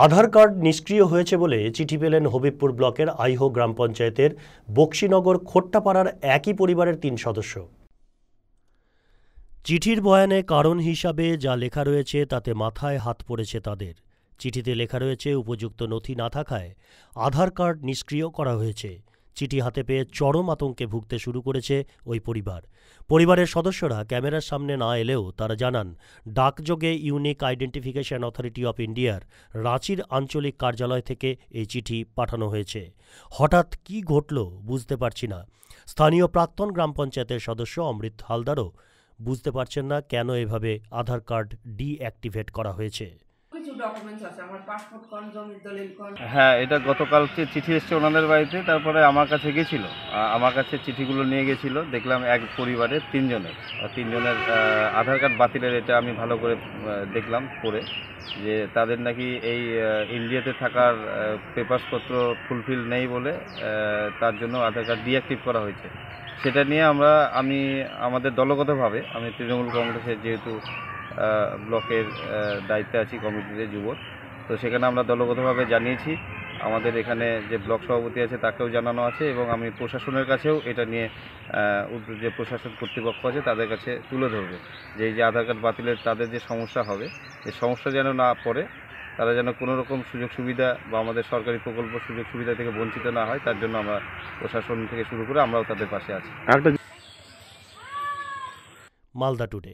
আধার card নিষ্ক্রিয় হয়েছে বলে চিঠি পেলেন হবিবপুর ব্লকের আইহো গ্রাম পঞ্চায়েতের বক্সিনগর খোট্টাপাড়ার একই পরিবারের ৩ সদস্য। চিঠির বয়ানে কারণ হিসাবে যা লেখা রয়েছে তাতে মাথায় হাত পড়েছে তাদের। চিঠিতে লেখা রয়েছে উপযুক্ত নথি না থাকায় আধার কার্ড নিষ্ক্রিয় করা হয়েছে। চিঠি হাতে পেয়ে চরম আতঙ্কে ভুগতে শুরু করেছে ওই পরিবার। পরিবারের সদস্যরা ক্যামেরার সামনে না এলেও তারা জানান, ডাকযোগে ইউনিক আইডেন্টিফিকেশন অথরিটি অফ ইন্ডিয়ার রাঁচির আঞ্চলিক কার্যালয় থেকে এই চিঠি পাঠানো হয়েছে। হঠাৎ কি ঘটল বুঝতে পারছি না। স্থানীয় প্রাক্তন গ্রাম পঞ্চায়েতের সদস্য অমৃত হালদারও বুঝতে পারছেন না কেন এভাবে আধার কার্ড ডিঅ্যাক্টিভেট করা হয়েছে। হ্যাঁ, এটা গতকালকে চিঠি এসছে ওনাদের বাড়িতে, তারপরে আমার কাছে গেছিল। আমার কাছে চিঠিগুলো নিয়ে গেছিল, দেখলাম এক পরিবারের তিনজনের আধার কার্ড বাতিলের। এটা আমি ভালো করে দেখলাম পড়ে, যে তাদের নাকি এই ইন্ডিয়াতে থাকার পেপারসপত্র ফুলফিল নেই বলে তার জন্য আধার কার্ড ডিঅ্যাক্টিভ করা হয়েছে। সেটা নিয়ে আমি আমাদের দলগতভাবে, আমি তৃণমূল কংগ্রেসের যেহেতু ব্লকের দায়িত্বে আছি, কমিটিতে যুব, তো সেখানে আমরা দলগতভাবে জানিয়েছি। আমাদের এখানে যে ব্লক সভাপতি আছে তাকেও জানানো আছে, এবং আমি প্রশাসনের কাছেও এটা নিয়ে যে প্রশাসন কর্তৃপক্ষ আছে তাদের কাছে তুলে ধরবো, যে এই যে আধার কার্ড বাতিলের তাদের যে সমস্যা হবে, এই সমস্যা যেন না পড়ে, তারা যেন কোনো রকম সুযোগ সুবিধা বা আমাদের সরকারি প্রকল্প সুযোগ সুবিধা থেকে বঞ্চিত না হয়, তার জন্য আমরা প্রশাসন থেকে শুরু করে আমরাও তাদের পাশে আছি। মালদা টুডে।